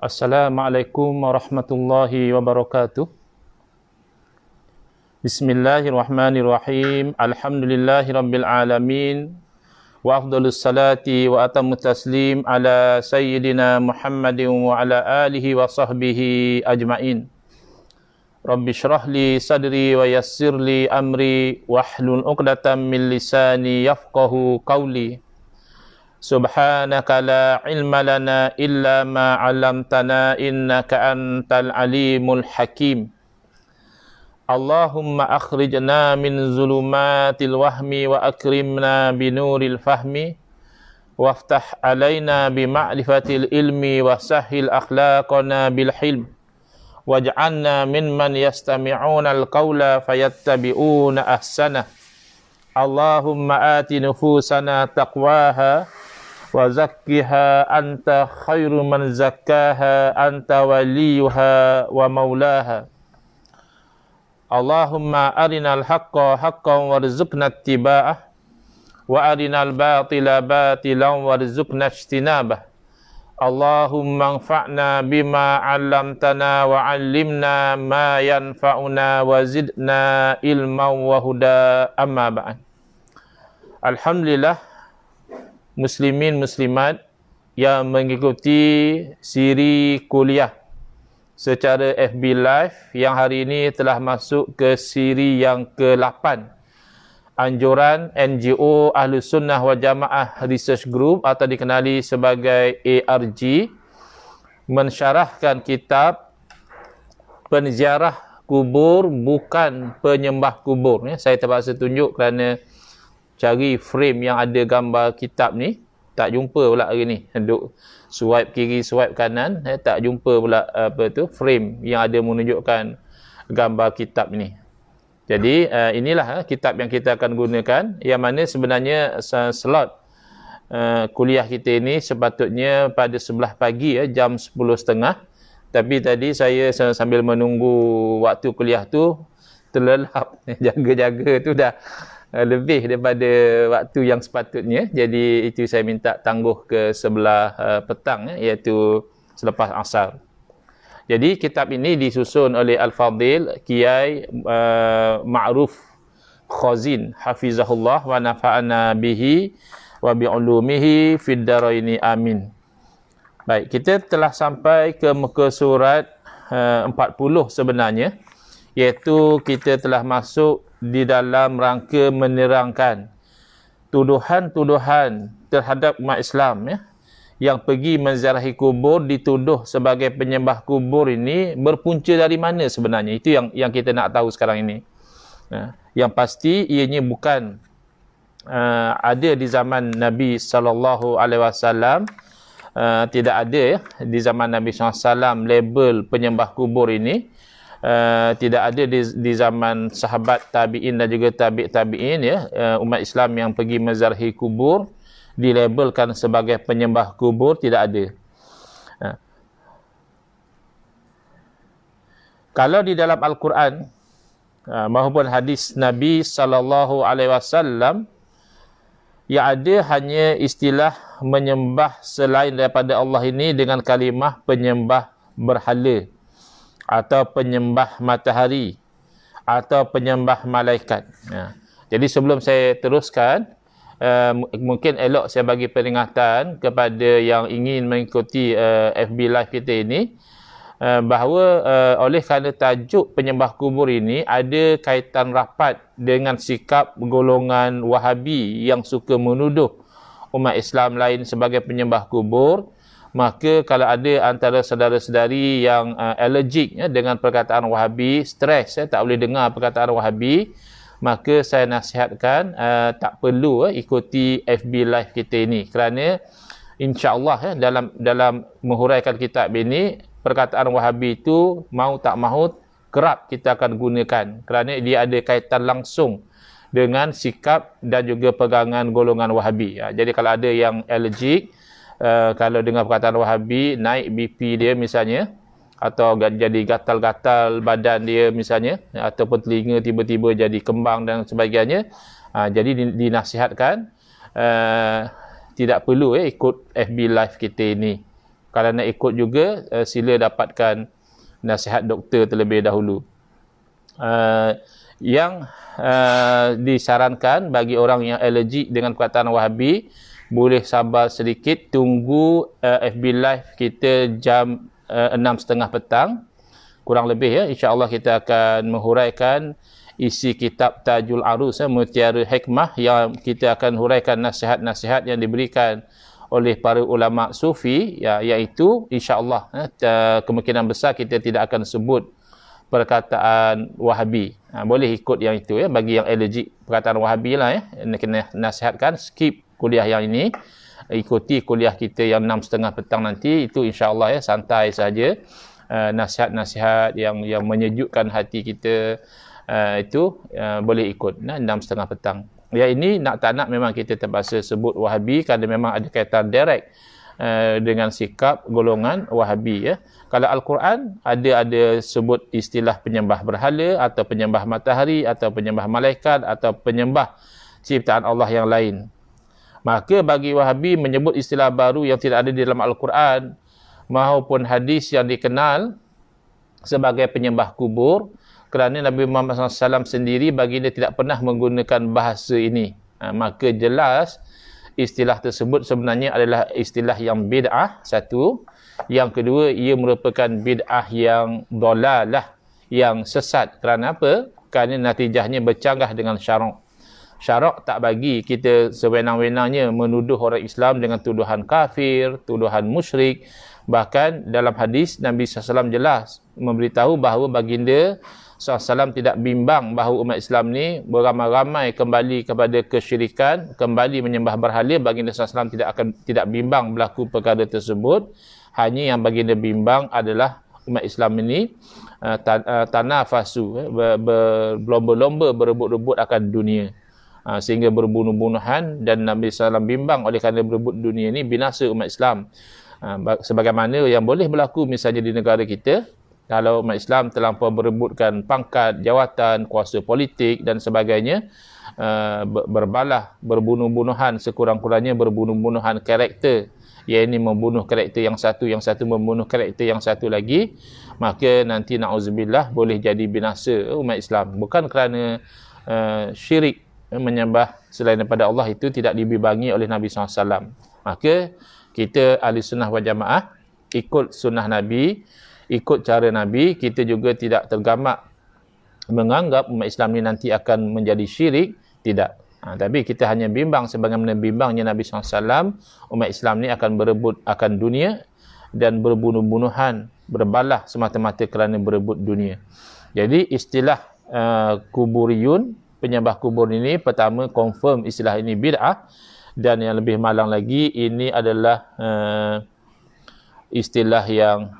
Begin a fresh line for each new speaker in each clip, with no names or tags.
Assalamualaikum warahmatullahi wabarakatuh. Bismillahirrahmanirrahim. Alhamdulillahirabbil alamin. Wa afdhalus salati wa atamut taslim ala sayyidina Muhammadin wa ala alihi wa sahbihi ajmain. Rabbi shrah li sadri wa yassir li amri wahlul 'uqdatam min lisani yafqahu qawli. Subhanaka la ilma lana illa ma 'allamtana innaka antal alimul hakim. Allahumma akhrijna min zulumatil wahmi wa akrimna binuril fahmi waftah alaina bima'rifatil ilmi wa sahhil akhlaqana bil hilm waj'alna mimman yastami'una al-qawla fayattabi'una ahsanah. Allahumma ati nufusana taqwaha wa zakkiha anta khairu man zakkaha anta waliyuha wa maulaha. Allahumma arinal haqqa haqqan warzuqna ittiba'ah wa arinal batila batilan warzuqna ijtinabah. Allahumma anfa'na bima 'allamtana wa 'allimna ma yanfa'una wa zidna ilman wa huda. Amma ba'd. Alhamdulillah, muslimin muslimat yang mengikuti siri kuliah secara FB Live yang hari ini telah masuk ke siri yang ke-8, anjuran NGO Ahlus Sunnah wal Jamaah Research Group atau dikenali sebagai ARG mensyarahkan kitab Penziarah Kubur Bukan Penyembah Kubur. Saya terpaksa tunjuk kerana cari frame yang ada gambar kitab ni tak jumpa pula hari ni. Duk swipe kiri swipe kanan, tak jumpa pula frame yang ada menunjukkan gambar kitab ni. Jadi inilah kitab yang kita akan gunakan, yang mana sebenarnya slot kuliah kita ini sepatutnya pada 11 pagi jam 10.30, tapi tadi saya sambil menunggu waktu kuliah tu terlelap. Jaga-jaga tu dah lebih daripada waktu yang sepatutnya. Jadi itu saya minta tangguh ke sebelah petang, iaitu selepas asar. Jadi kitab ini disusun oleh Al-Fadhil Kiai Ma'ruf Khazin hafizahullah wa nafa'ana bihi wa bi'ulumihi fid daraini amin. Baik, kita telah sampai ke muka surat 40 sebenarnya, iaitu kita telah masuk di dalam rangka menerangkan tuduhan-tuduhan terhadap umat Islam yang pergi menziarahi kubur, dituduh sebagai penyembah kubur, ini berpunca dari mana sebenarnya. Itu yang kita nak tahu sekarang ini. Yang pasti ianya bukan ada di zaman Nabi SAW. Tidak ada di zaman Nabi SAW label penyembah kubur ini. Tidak ada di zaman sahabat tabi'in dan juga tabi'in umat Islam yang pergi menziarahi kubur dilabelkan sebagai penyembah kubur, tidak ada. Kalau di dalam Al-Quran maupun hadis Nabi SAW, yang ada hanya istilah menyembah selain daripada Allah ini dengan kalimah penyembah berhala, atau penyembah matahari, atau penyembah malaikat. Jadi sebelum saya teruskan, mungkin elok saya bagi peringatan kepada yang ingin mengikuti FB Live kita ini, bahawa oleh kerana tajuk penyembah kubur ini ada kaitan rapat dengan sikap golongan Wahabi yang suka menuduh umat Islam lain sebagai penyembah kubur, maka kalau ada antara saudara-saudari yang allergic dengan perkataan Wahabi, stres, tak boleh dengar perkataan Wahabi, maka saya nasihatkan tak perlu ikuti FB Live kita ini, kerana insya-Allah dalam menghuraikan kitab ini, perkataan Wahabi itu mau tak mahu kerap kita akan gunakan, kerana dia ada kaitan langsung dengan sikap dan juga pegangan golongan Wahabi. Jadi kalau ada yang allergic, kalau dengar perkataan Wahabi, naik BP dia misalnya, atau jadi gatal-gatal badan dia misalnya, ataupun telinga tiba-tiba jadi kembang dan sebagainya, jadi dinasihatkan tidak perlu ikut FB Live kita ini. Kalau nak ikut juga, sila dapatkan nasihat doktor terlebih dahulu. Yang disarankan bagi orang yang alergik dengan perkataan Wahabi, boleh sabar sedikit, tunggu FB Live kita jam 6.30 petang kurang lebih ya. InsyaAllah kita akan menghuraikan isi kitab Tajul Arus, Mutiara Hikmah, yang kita akan huraikan nasihat-nasihat yang diberikan oleh para ulama sufi, ya, iaitu insyaAllah kemungkinan besar kita tidak akan sebut perkataan Wahabi. Boleh ikut yang itu ya, bagi yang alergik perkataan Wahabi lah ya. Kena nasihatkan skip kuliah yang ini, ikuti kuliah kita yang 6.30 petang nanti. Itu insyaAllah ya, santai saja. Nasihat-nasihat yang menyejukkan hati kita, itu boleh ikut 6.30 petang. Ya, ini nak tak nak memang kita terpaksa sebut Wahabi kerana memang ada kaitan direct dengan sikap golongan Wahabi ya. Kalau Al-Quran ada sebut istilah penyembah berhala atau penyembah matahari atau penyembah malaikat atau penyembah ciptaan Allah yang lain. Maka bagi Wahabi menyebut istilah baru yang tidak ada di dalam Al-Quran maupun hadis yang dikenal sebagai penyembah kubur, kerana Nabi Muhammad SAW sendiri baginda tidak pernah menggunakan bahasa ini. Maka jelas istilah tersebut sebenarnya adalah istilah yang bid'ah, satu. Yang kedua, ia merupakan bid'ah yang dolalah, yang sesat. Kerana apa? Kerana natijahnya bercanggah dengan syarak. Syarak tak bagi kita sewenang-wenangnya menuduh orang Islam dengan tuduhan kafir, tuduhan musyrik. Bahkan dalam hadis Nabi SAW jelas memberitahu bahawa baginda SAW tidak bimbang bahawa umat Islam ni beramai-ramai kembali kepada kesyirikan, kembali menyembah berhala. Baginda SAW tidak bimbang berlaku perkara tersebut. Hanya yang baginda bimbang adalah umat Islam ini tanafasu, berlomba-lomba, berebut-rebut akan dunia, sehingga berbunuh-bunuhan. Dan Nabi SAW bimbang oleh kerana berebut dunia ini binasa umat Islam. Sebagaimana yang boleh berlaku misalnya di negara kita, kalau umat Islam terlampau berebutkan pangkat, jawatan, kuasa politik dan sebagainya, berbalah, berbunuh-bunuhan, sekurang-kurangnya berbunuh-bunuhan karakter, iaitu membunuh karakter yang satu membunuh karakter yang satu lagi, maka nanti na'udzubillah boleh jadi binasa umat Islam. Bukan kerana syirik, menyembah selain daripada Allah itu tidak dibimbang oleh Nabi SAW. Maka kita ahli sunnah wal jamaah ikut sunnah Nabi, ikut cara Nabi. Kita juga tidak tergamak menganggap umat Islam ini nanti akan menjadi syirik, tidak. Tapi kita hanya bimbang sebagaimana bimbangnya Nabi SAW, umat Islam ni akan berebut akan dunia dan berbunuh-bunuhan, berbalah semata-mata kerana berebut dunia. Jadi istilah kuburiyun, penyembah kubur ini, pertama confirm istilah ini bid'ah, dan yang lebih malang lagi, ini adalah istilah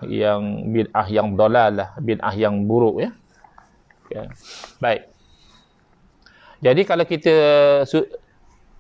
yang bid'ah yang dolalah, bid'ah yang buruk ya. Okay. Baik. Jadi kalau kita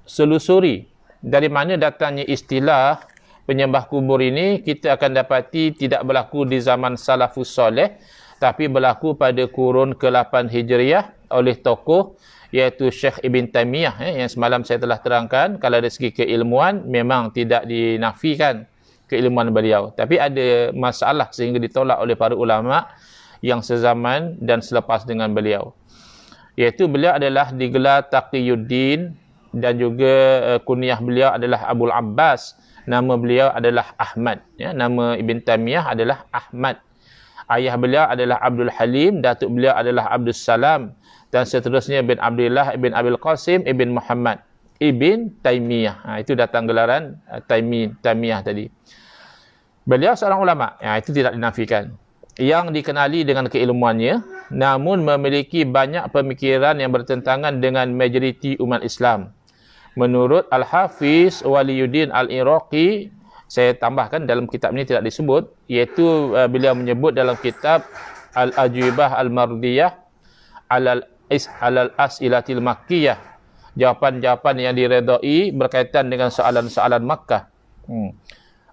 selusuri dari mana datangnya istilah penyembah kubur ini, kita akan dapati tidak berlaku di zaman salafus soleh, tapi berlaku pada kurun ke-8 Hijriah oleh tokoh iaitu Syekh Ibn Taymiyah yang semalam saya telah terangkan. Kalau dari segi keilmuan memang tidak dinafikan keilmuan beliau, tapi ada masalah sehingga ditolak oleh para ulama yang sezaman dan selepas dengan beliau, iaitu beliau adalah digelar Taqiyuddin dan juga kunyah beliau adalah Abul Abbas. Nama beliau adalah Ahmad ya. Nama Ibn Taymiyah adalah Ahmad. Ayah beliau adalah Abdul Halim, datuk beliau adalah Abdul Salam, dan seterusnya bin Abdullah, ibn Abil Qasim, ibn Muhammad, ibn Taymiyah. Itu datang gelaran Taymiyah tadi. Beliau seorang ulama, itu tidak dinafikan, yang dikenali dengan keilmuannya, namun memiliki banyak pemikiran yang bertentangan dengan majoriti umat Islam. Menurut Al-Hafiz Waliyuddin Al-Iraqi, saya tambahkan dalam kitab ini tidak disebut, iaitu beliau menyebut dalam kitab Al-Ajwibah Al-Mardiyah Al-As'ilatil Makkiyah, jawapan-jawapan yang diredai berkaitan dengan soalan-soalan Makkah.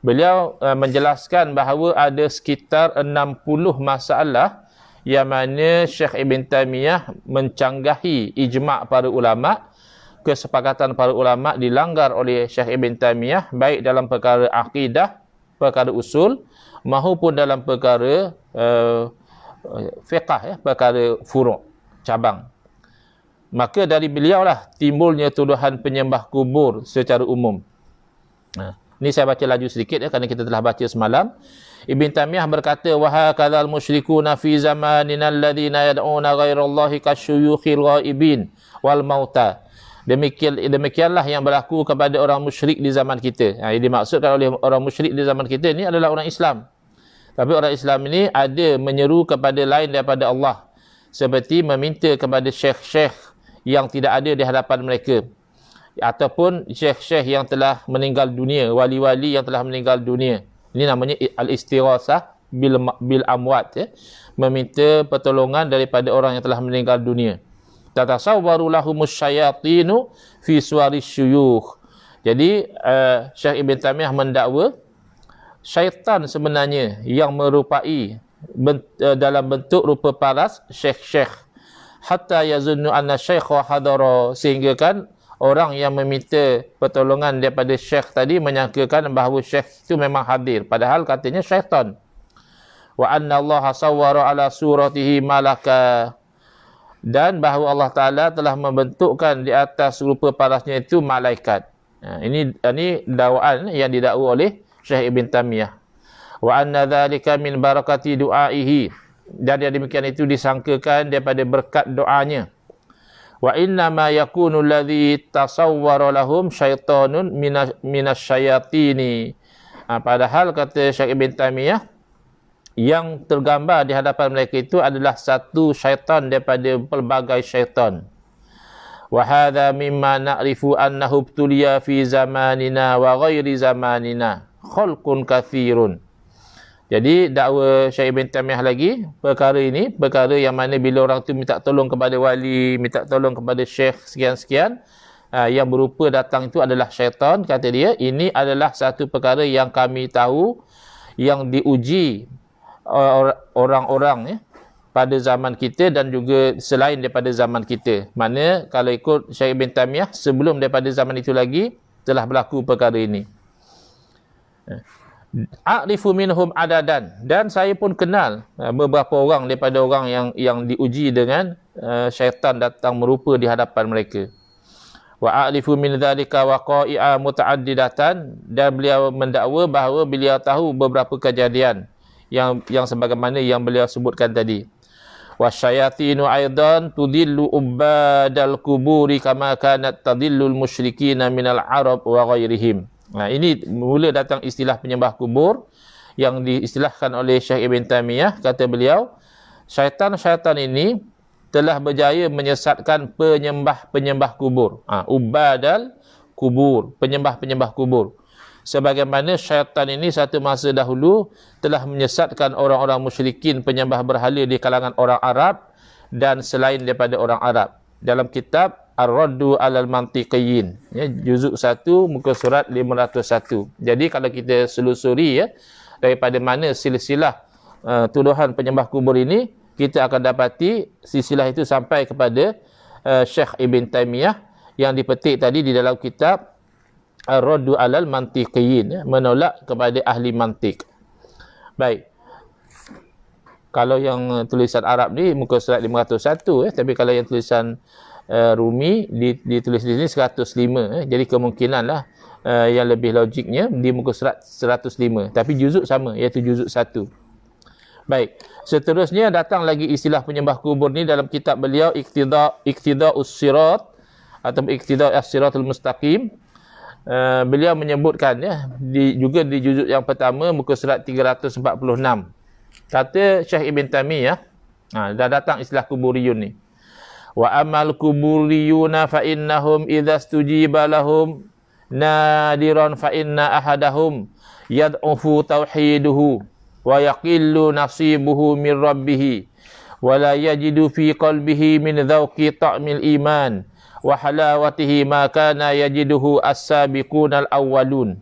Beliau menjelaskan bahawa ada sekitar 60 masalah yang mana Syekh Ibn Taymiyah mencanggahi ijma' para ulama', kesepakatan para ulama' dilanggar oleh Syekh Ibn Taymiyah, baik dalam perkara akidah perkara usul mahupun dalam perkara fiqh, perkara furu', cabang. Maka dari beliaulah timbulnya tuduhan penyembah kubur secara umum. Ini saya baca laju sedikit kerana kita telah baca semalam. Ibn Taymiyah berkata, wa hakadzal musyrikuna fi zamanina alladhina yad'una ghairallahi kasyuyukhil ghaibin wal mauta. Demikianlah yang berlaku kepada orang musyrik di zaman kita. Yang dimaksudkan oleh orang musyrik di zaman kita ni adalah orang Islam. Tapi orang Islam ini ada menyeru kepada lain daripada Allah, seperti meminta kepada syekh-syekh yang tidak ada di hadapan mereka, ataupun syekh-syekh yang telah meninggal dunia, wali-wali yang telah meninggal dunia. Ini namanya al-istighasah bil amwat, meminta pertolongan daripada orang yang telah meninggal dunia. Tatasawwaru lahumus syayatinu fi suwaris syuyukh. Jadi Syekh Ibn Taymiyah mendakwa syaitan sebenarnya yang merupai dalam bentuk rupa paras syekh-syekh, hatta yazunnu anna syaikha hadara, sehingga kan orang yang meminta pertolongan daripada syekh tadi menyangkakan bahawa syekh itu memang hadir, padahal katanya syaitan. Wa anna Allah sawwara ala suratihi malaka, dan bahawa Allah Ta'ala telah membentukkan di atas rupa parasnya itu malaikat. Ini dakwaan yang didakwa oleh Syekh Ibn Taymiyah. Wa anna dhalika min barakati du'aihi, dan yang demikian itu disangkakan daripada berkat doanya. Wa inna ma yakunu alladhi tasawwara lahum syaitanun minasyayatini. Padahal kata Syekh Ibn Taymiyah, yang tergambar di hadapan mereka itu adalah satu syaitan daripada pelbagai syaitan. Wa hadha mimma na'rifu annahu ibtuliya fi zamanina wa ghairi zamanina khalqun kathirun. Jadi dakwa Syekh Ibn Taymiyah lagi, perkara ini perkara yang mana bila orang tu minta tolong kepada wali, minta tolong kepada syekh sekian-sekian, yang berupa datang itu adalah syaitan, kata dia. Ini adalah satu perkara yang kami tahu, yang diuji orang-orang pada zaman kita dan juga selain daripada zaman kita. Mana kalau ikut Syekh Ibn Taymiyah, sebelum daripada zaman itu lagi telah berlaku perkara ini. A'rifu minhum adadan, dan saya pun kenal beberapa orang daripada orang yang diuji dengan syaitan datang merupa di hadapan mereka. Wa a'rifu min dzalika waqa'i'a muta'addidatan, dan beliau mendakwa bahawa beliau tahu beberapa kejadian yang sebagaimana yang beliau sebutkan tadi. Wasyayatinu aidan tudillu ubadal kuburi kama kanat tadillul musyrikina minal arab wa ghairihim. Ini mula datang istilah penyembah kubur yang diistilahkan oleh Syekh Ibn Taymiyah. Kata beliau, syaitan-syaitan ini telah berjaya menyesatkan penyembah-penyembah kubur. Ubadal kubur, penyembah-penyembah kubur. Sebagaimana syaitan ini satu masa dahulu telah menyesatkan orang-orang musyrikin penyembah berhala di kalangan orang Arab dan selain daripada orang Arab. Dalam kitab Ar-Raddu alal Mantiqiyin, juzuk 1 muka surat 501. Jadi kalau kita selusuri daripada mana silsilah tuduhan penyembah kubur ini, kita akan dapati silsilah itu sampai kepada Syekh Ibn Taymiyah yang dipetik tadi di dalam kitab Ar-Raddu alal Mantiqiyin, menolak kepada ahli mantik. Baik. Kalau yang tulisan Arab ni muka surat 501, tapi kalau yang tulisan Rumi ditulis di sini 105. Jadi kemungkinanlah yang lebih logiknya di muka surat 105, tapi juzuk sama, iaitu juzuk 1. Baik. Seterusnya datang lagi istilah penyembah kubur ni dalam kitab beliau Iqtida'us Sirat atau Iqtida'us Siratul Mustaqim. Beliau menyebutkan juga di juzuk yang pertama muka surat 346. Kata Syekh Ibn Taymiyah, dah datang istilah kuburiyun ni. Wa amal kuburiyuna fa innahum idza stujiba lahum nadiran fa inna ahadahum yad'ufu tauhiduhu wa yaqillu nasibuhu min rabbih wa la yajidu fi qalbihi min dhauqi ta'mil iman wa halawatihi ma kana yajiduhu as-sabiqunal awwalun.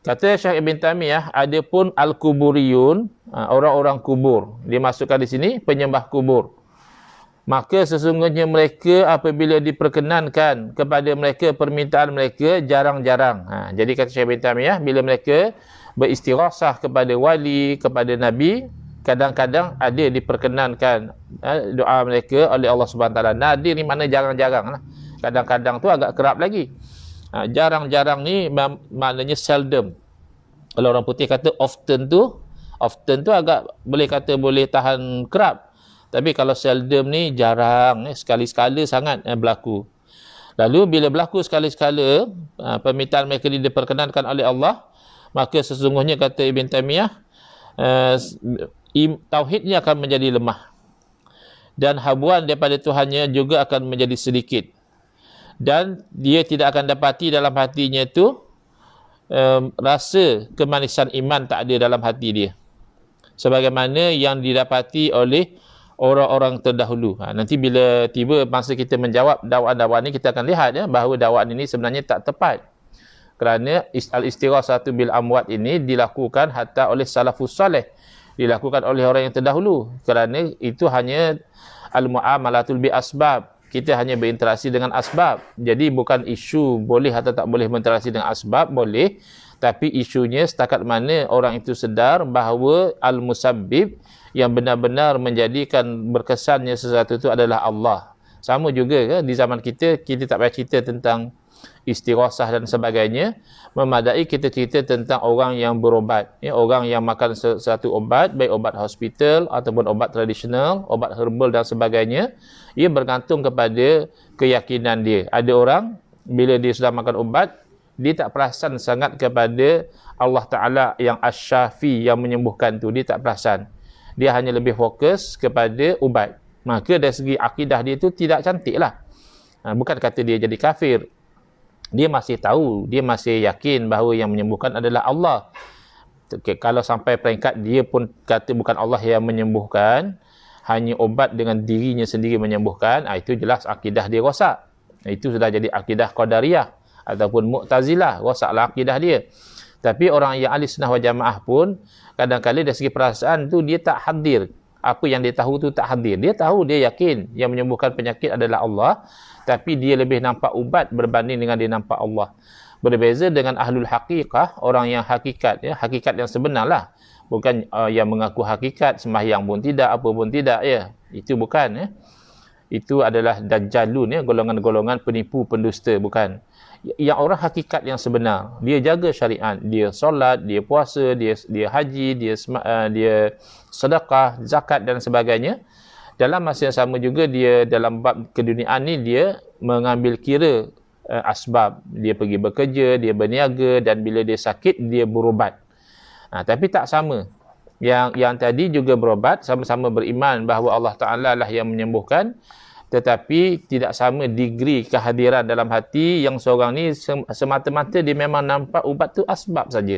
Kata Syekh Ibn Taymiyah, adapun al-kuburiyun, orang-orang kubur, dimasukkan di sini penyembah kubur. Maka sesungguhnya mereka apabila diperkenankan kepada mereka permintaan mereka jarang-jarang. Jadi kata Syekh Ibn Taymiyah, bila mereka beristighasah kepada wali, kepada nabi, kadang-kadang ada diperkenankan doa mereka oleh Allah Subhanahu Taala. Nadir ni mana jarang-jarang lah. Kadang-kadang tu agak kerap lagi. Jarang-jarang ni maknanya seldom. Kalau orang putih kata often tu agak boleh kata boleh tahan kerap. Tapi kalau seldom ni jarang, sekali-sekala sangat berlaku. Lalu bila berlaku sekali-sekala, permintaan mereka diperkenankan oleh Allah, maka sesungguhnya kata Ibn Taymiyah, tauhidnya akan menjadi lemah. Dan habuan daripada Tuhannya juga akan menjadi sedikit. Dan dia tidak akan dapati dalam hatinya itu rasa kemanisan iman tak ada dalam hati dia. Sebagaimana yang didapati oleh orang-orang terdahulu. Nanti bila tiba masa kita menjawab dakwaan-dakwaan ni, kita akan lihat bahawa dakwaan ini sebenarnya tak tepat. Kerana al-istighasatu bil amwat ini dilakukan hatta oleh salafus salih, dilakukan oleh orang yang terdahulu. Kerana itu hanya al-muamalatul bi asbab. Kita hanya berinteraksi dengan asbab. Jadi bukan isu boleh atau tak boleh berinteraksi dengan asbab, boleh. Tapi isunya setakat mana orang itu sedar bahawa al-musabbib yang benar-benar menjadikan berkesannya sesuatu itu adalah Allah. Sama juga di zaman kita tak payah cerita tentang istighasah dan sebagainya. Memadai kita cerita tentang orang yang berobat. Orang yang makan satu obat, baik obat hospital ataupun obat tradisional, obat herbal dan sebagainya. Ia bergantung kepada keyakinan dia. Ada orang, bila dia sudah makan obat, dia tak perasan sangat kepada Allah Ta'ala yang asy-syafi, yang menyembuhkan tu. Dia tak perasan. Dia hanya lebih fokus kepada ubat. Maka dari segi akidah dia tu tidak cantik lah. Bukan kata dia jadi kafir. Dia masih tahu, dia masih yakin bahawa yang menyembuhkan adalah Allah. Kalau sampai peringkat dia pun kata bukan Allah yang menyembuhkan, hanya obat dengan dirinya sendiri menyembuhkan, itu jelas akidah dia rosak. Itu sudah jadi akidah Qadariyah ataupun Mu'tazilah, rosaklah akidah dia. Tapi orang yang ahli sunnah wal jamaah pun kadang-kadang dari segi perasaan tu dia tak hadir. Apa yang dia tahu tu tak hadir. Dia tahu, dia yakin yang menyembuhkan penyakit adalah Allah, tapi dia lebih nampak ubat berbanding dengan dia nampak Allah. Berbeza dengan ahlul haqiqah, orang yang hakikat, hakikat yang sebenar lah. Bukan yang mengaku hakikat, sembahyang pun tidak, apa pun tidak, itu bukan. Itu adalah dajjalun, golongan-golongan penipu, pendusta, bukan. Yang orang hakikat yang sebenar, dia jaga syariat, dia solat, dia puasa, dia haji, dia sedekah, zakat dan sebagainya. Dalam masa yang sama juga dia dalam bab keduniaan ni dia mengambil kira asbab. Dia pergi bekerja, dia berniaga, dan bila dia sakit dia berubat. Tapi tak sama. Yang tadi juga berubat, sama-sama beriman bahawa Allah Ta'ala lah yang menyembuhkan, tetapi tidak sama degree kehadiran dalam hati. Yang seorang ni semata-mata dia memang nampak ubat tu asbab saja.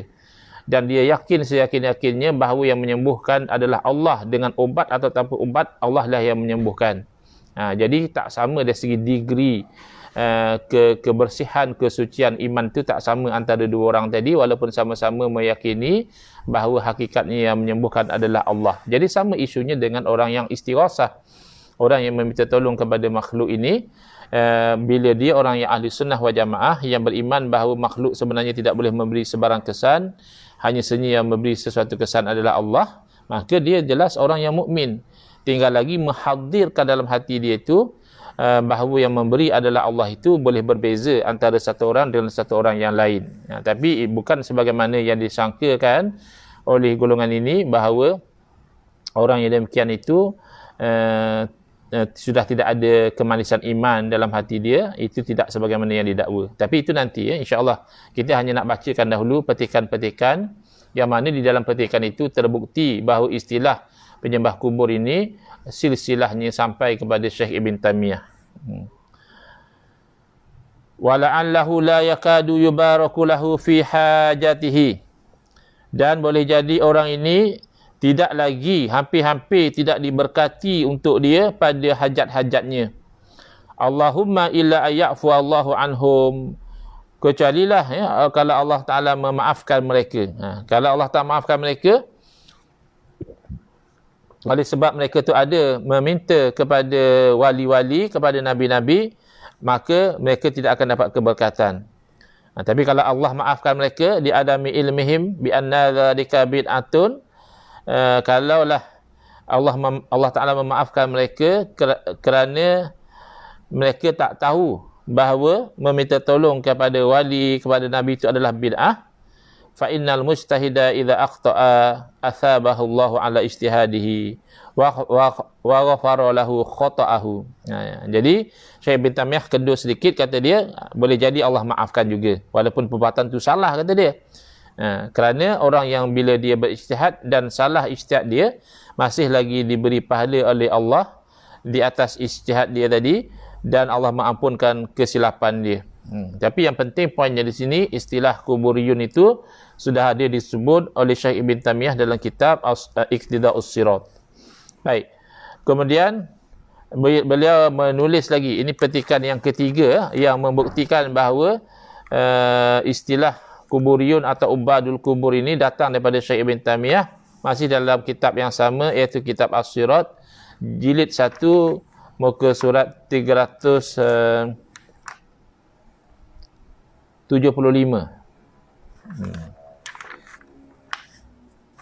Dan dia yakin seyakin-yakinnya bahawa yang menyembuhkan adalah Allah. Dengan obat atau tanpa ubat, Allah lah yang menyembuhkan. Jadi tak sama dari segi degree kebersihan, kesucian iman tu tak sama antara dua orang tadi, walaupun sama-sama meyakini bahawa hakikatnya yang menyembuhkan adalah Allah. Jadi sama isunya dengan orang yang istighasah. Orang yang meminta tolong kepada makhluk ini, bila dia orang yang ahli sunnah wal jamaah, yang beriman bahawa makhluk sebenarnya tidak boleh memberi sebarang kesan, hanya saja yang memberi sesuatu kesan adalah Allah, maka dia jelas orang yang mukmin. Tinggal lagi menghadirkan dalam hati dia itu bahawa yang memberi adalah Allah. Itu boleh berbeza antara satu orang dengan satu orang yang lain. Tapi bukan sebagaimana yang disangkakan oleh golongan ini bahawa orang yang demikian itu sudah tidak ada kemanisan iman dalam hati dia. Itu tidak sebagaimana yang didakwa. Tapi itu nanti, insya-Allah. Kita hanya nak bacakan dahulu petikan-petikan yang mana di dalam petikan itu terbukti bahawa istilah penyembah kubur ini silsilahnya sampai kepada Syekh Ibn Taymiyah. Wala'allahu la yakadu yubaraku lahu fi hajatihi. Dan boleh jadi orang ini tidak lagi, hampir-hampir tidak diberkati untuk dia pada hajat-hajatnya. Allahumma illa ayyafu Allahu anhum. Kecualilah kalau Allah Ta'ala memaafkan mereka. Kalau Allah Ta'ala memaafkan mereka, oleh sebab mereka tu ada meminta kepada wali-wali, kepada nabi-nabi, maka mereka tidak akan dapat keberkatan. Tapi kalau Allah maafkan mereka di adami ilmihim bi anna dzalika bid'atun, kalaulah Allah Ta'ala memaafkan mereka kerana mereka tak tahu bahawa meminta tolong kepada wali, kepada Nabi itu adalah bid'ah, fa innal mujtahida idza akhta'a athabahu Allah ala ijtihadihi wa ghafara lahu khata'ahu. Jadi Syekh bin Taimiyah kedua sedikit, kata dia boleh jadi Allah maafkan juga walaupun perbuatan tu salah, kata dia. Kerana orang yang bila dia berijtihad dan salah ijtihad dia, masih lagi diberi pahala oleh Allah di atas ijtihad dia tadi, dan Allah mengampunkan kesilapan dia. Tapi yang penting poinnya di sini, istilah kuburiyun itu sudah ada disebut oleh Syekh Ibn Taimiyah dalam kitab Iqtida'us Sirat. Baik. Kemudian beliau menulis lagi, ini petikan yang ketiga yang membuktikan bahawa istilah kuburiyun atau ubadul kubur ini datang daripada Syekh Ibn Taimiyah, masih dalam kitab yang sama, iaitu kitab As-Sirat, jilid 1, muka surat 375.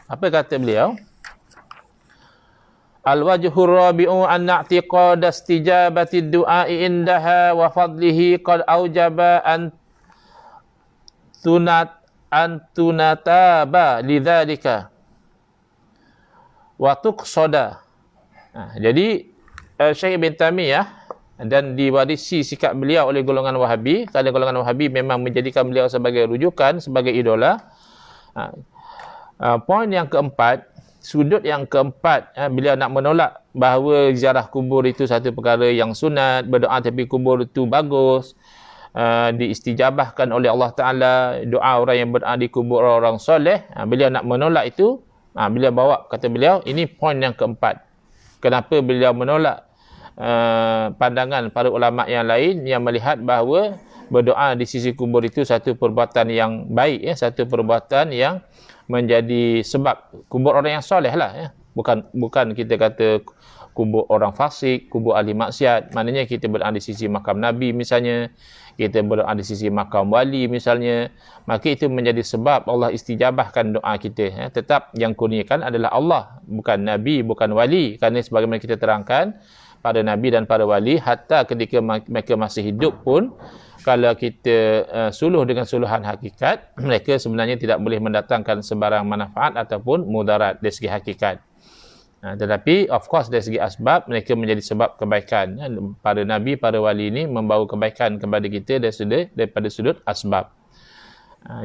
Apa kata beliau? Al-wajhur rabi'u anna i'tiqad istijabati du'a'i indaha wa fadlihi qad aujaba an tunataba lidzalika wa tuqsada. Jadi Syekh Ibn Taimiyah, dan diwarisi sikap beliau oleh golongan Wahabi, kerana golongan Wahabi memang menjadikan beliau sebagai rujukan, sebagai idola. Poin yang keempat, sudut yang keempat, beliau nak menolak bahawa ziarah kubur itu satu perkara yang sunat, berdoa tepi kubur itu bagus, diistijabahkan oleh Allah Ta'ala, doa orang yang berdoa di kubur orang soleh. Beliau nak menolak itu. Beliau bawa, kata beliau, ini poin yang keempat. Kenapa beliau menolak pandangan para ulama yang lain yang melihat bahawa berdoa di sisi kubur itu satu perbuatan yang baik, satu perbuatan yang menjadi sebab kubur orang yang soleh lah, bukan kita kata kubur orang fasik, kubur ahli maksiat. Maknanya kita berdoa di sisi makam Nabi misalnya, kita berdoa di sisi makam wali misalnya, maka itu menjadi sebab Allah istijabahkan doa kita. Tetap yang kurniakan adalah Allah, bukan Nabi, bukan wali. Kerana sebagaimana kita terangkan, para Nabi dan para wali, hatta ketika mereka masih hidup pun, kalau kita suluh dengan suluhan hakikat, mereka sebenarnya tidak boleh mendatangkan sebarang manfaat ataupun mudarat dari segi hakikat. Tetapi of course dari segi asbab, mereka menjadi sebab kebaikan. Para Nabi, para wali ini membawa kebaikan kepada kita daripada sudut asbab.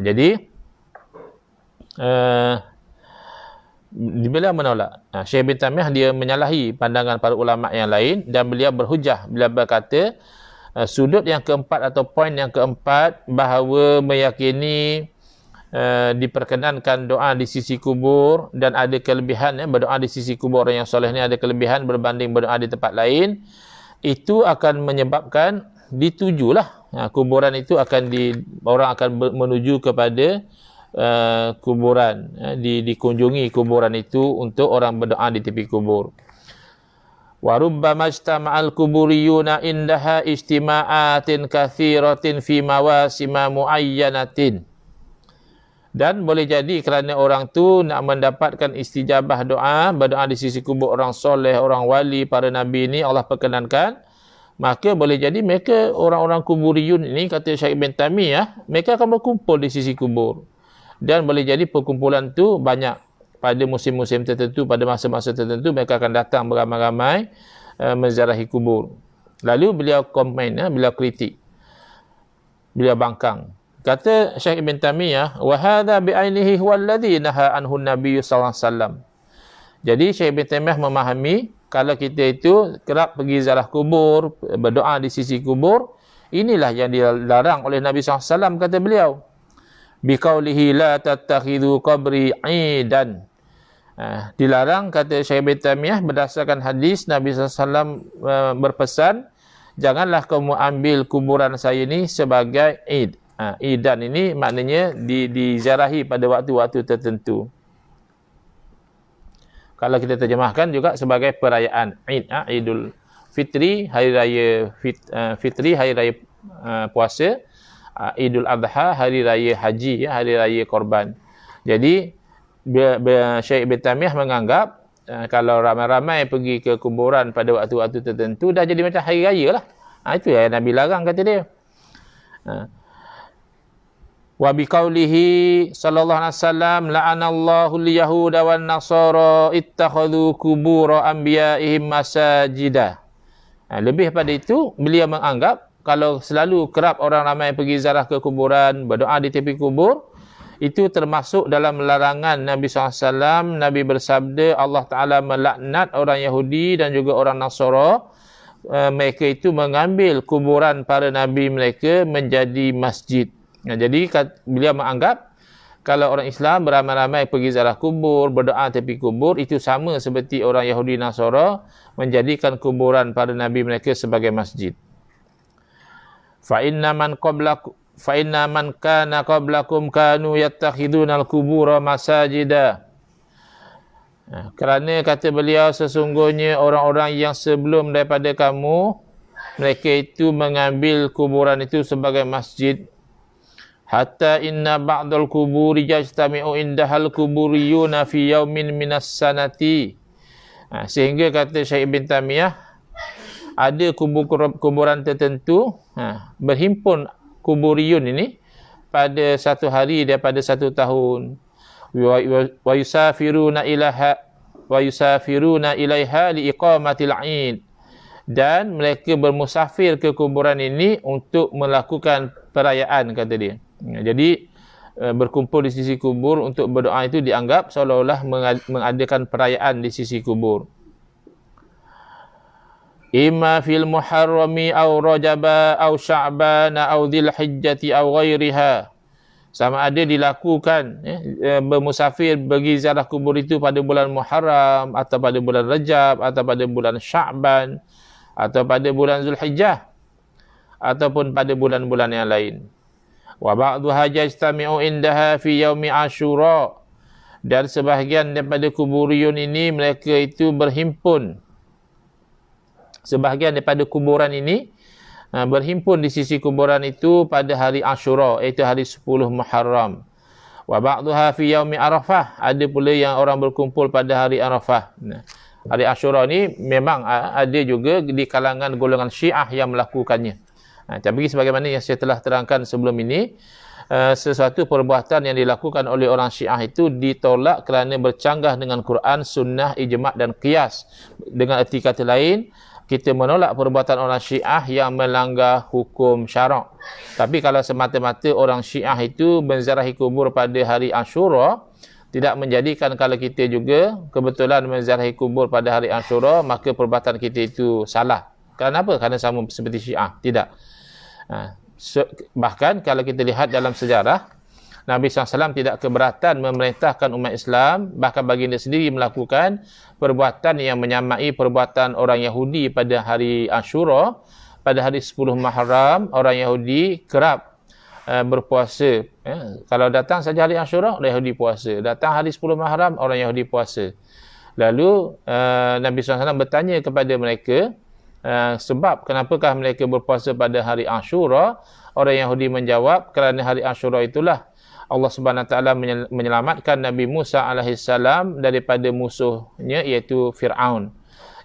Jadi beliau menolak. Syekh bin Taimiyah dia menyalahi pandangan para ulama yang lain, dan beliau berhujah, beliau berkata sudut yang keempat atau poin yang keempat, bahawa meyakini diperkenankan doa di sisi kubur dan ada kelebihan, berdoa di sisi kubur orang yang soleh ni ada kelebihan berbanding berdoa di tempat lain, itu akan menyebabkan ditujulah kuburan itu akan orang akan menuju kepada kuburan, dikunjungi kuburan itu untuk orang berdoa di tepi kubur. Wa rubbama ijtama'al kuburiyuna indaha ijtima'atin katsiratin fi mawasima muayyanatin. Dan boleh jadi kerana orang tu nak mendapatkan istijabah doa, berdoa di sisi kubur orang soleh, orang wali, para nabi ni Allah perkenankan, maka boleh jadi mereka orang-orang kuburiyun ini, kata Syekh Ibn Taimiyah, mereka akan berkumpul di sisi kubur. Dan boleh jadi perkumpulan tu banyak. Pada musim-musim tertentu, pada masa-masa tertentu, mereka akan datang beramai-ramai menziarahi kubur. Lalu beliau komen, beliau kritik, beliau bangkang. Kata Syekh Ibn Taimiyah, wa hadha bi'ainihi huwa alladhi naha anhu an-nabiy sallallahu alaihi wasallam. Jadi Syekh Ibn Taimiyah memahami, kalau kita itu kerap pergi ziarah kubur, berdoa di sisi kubur, inilah yang dilarang oleh Nabi sallallahu alaihi wasallam, kata beliau. Biqaulihi la tattakhidhu qabri 'idan. Dilarang, kata Syekh Ibn Taimiyah, berdasarkan hadis Nabi SAW berpesan, janganlah kamu ambil kuburan saya ini sebagai id. Idan ini maknanya diziarahi pada waktu-waktu tertentu. Kalau kita terjemahkan juga sebagai perayaan Id, Idul Fitri, hari raya Fitri, hari raya puasa, Idul Adha, hari raya haji, ya, hari raya korban. Jadi Syekh Ibn Taimiyah menganggap kalau ramai-ramai pergi ke kuburan pada waktu-waktu tertentu dah jadi macam hari raya lah. Itu yang Nabi larang, kata dia. Wa biqaulihi sallallahu alaihi wasallam la'anallahu al-yahuda wan nasara ittakhadhu qubur anbiya'ihim masajida. Lebih pada itu, beliau menganggap kalau selalu kerap orang ramai pergi ziarah ke kuburan, berdoa di tepi kubur, itu termasuk dalam larangan Nabi SAW. Nabi bersabda, Allah Ta'ala melaknat orang Yahudi dan juga orang Nasara. Mereka itu mengambil kuburan para Nabi mereka menjadi masjid. Jadi beliau menganggap kalau orang Islam beramai-ramai pergi ziarah kubur, berdoa tepi kubur, itu sama seperti orang Yahudi Nasara menjadikan kuburan para Nabi mereka sebagai masjid. Fa'inna man kana qablakum kanu yattakhiduna al-qubura masajida. Kerana kata beliau, sesungguhnya orang-orang yang sebelum daripada kamu, mereka itu mengambil kuburan itu sebagai masjid. Hatta inna ba'dal kuburi yajtami'u indahal kuburiyuna fi yaumin minas sanati. Sehingga kata Syekh Ibn Taimiyah, ada kuburan tertentu berhimpun kuburiyun ini pada satu hari daripada satu tahun. Wa yusafiruna ilaiha liiqamatil 'id. Dan mereka bermusafir ke kuburan ini untuk melakukan perayaan, kata dia. Jadi berkumpul di sisi kubur untuk berdoa itu dianggap seolah-olah mengadakan perayaan di sisi kubur. Imma fil muharrami aw rajaba aw sya'bana aw dzilhijjati aw ghairiha. Sama ada dilakukan bermusafir pergi ziarah kubur itu pada bulan Muharram, atau pada bulan Rajab, atau pada bulan Sya'ban, atau pada bulan Zulhijjah, ataupun pada bulan-bulan yang lain. Wa ba'dhuha yajtami'u indaha fi yaumi Asyura. Dan sebahagian daripada kuburiyun ini mereka itu berhimpun. Sebahagian daripada kuburan ini berhimpun di sisi kuburan itu pada hari Asyura, iaitu hari 10 Muharram. Wa ba'dhuha fi yaumi Arafah. Ada pula yang orang berkumpul pada hari Arafah. Hari Asyura ni memang ada juga di kalangan golongan Syiah yang melakukannya. Tapi sebagaimana yang saya telah terangkan sebelum ini, sesuatu perbuatan yang dilakukan oleh orang Syiah itu ditolak kerana bercanggah dengan Quran, Sunnah, Ijma' dan Qiyas. Dengan erti kata lain, kita menolak perbuatan orang Syiah yang melanggar hukum syarak. Tapi kalau semata-mata orang Syiah itu menziarahi kubur pada hari Asyura, tidak menjadikan kalau kita juga kebetulan menziarahi kubur pada hari Asyura, maka perbuatan kita itu salah. Kenapa? Kerana sama seperti Syiah. Tidak. Bahkan kalau kita lihat dalam sejarah, Nabi SAW tidak keberatan memerintahkan umat Islam, bahkan baginda sendiri melakukan perbuatan yang menyamai perbuatan orang Yahudi pada hari Asyura. Pada hari 10 Muharram, orang Yahudi kerap berpuasa. Kalau datang saja hari Asyura, orang Yahudi puasa. Datang hari 10 Muharram, orang Yahudi puasa. Lalu Nabi SAW bertanya kepada mereka, sebab kenapakah mereka berpuasa pada hari Asyura? Orang Yahudi menjawab, kerana hari Asyura itulah Allah Subhanahu Wa Taala menyelamatkan Nabi Musa alaihissalam daripada musuhnya, iaitu Fir'aun.